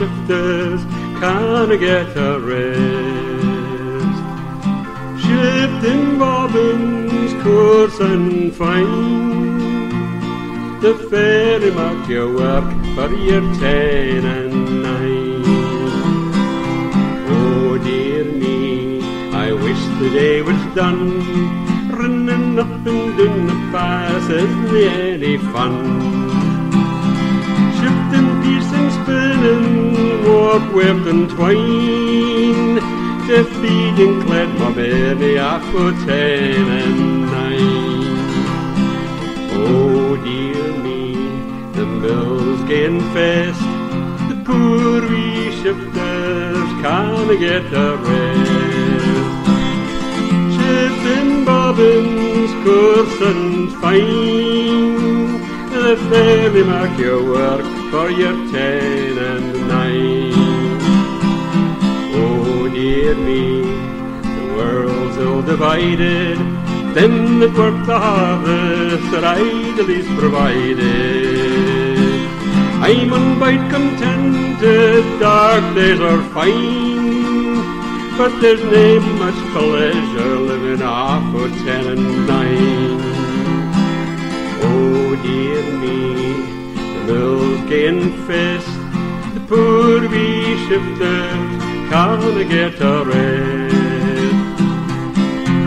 shifters canna get a rest. Shifting bobbins coarse and fine, the ferry mark your work for your 10 and 9. Oh dear me, I wish the day was done, running up and down the pass isn't any fun. Shifting piece and spinning, warp, web and twine, to feed and clead my baby up for 10 and 9. Oh dear me, the mill's gain fast, the poor wee shifters canna get a rest. Shifting bobbins coarse and fine, the ferry mark your work for your 10 and 9. Oh dear me, the world's ill divided, them that work the harvest are idly's provided. I'm unbite contented, dark days are fine, but there's nae much pleasure living off for 10 and 9. Oh dear me, the mill's gain fast, the poor wee shifters canna get a rest.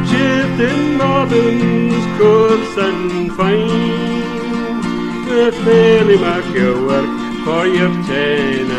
Shifting bobbins coarse and fine, the ferry mark your work for your 10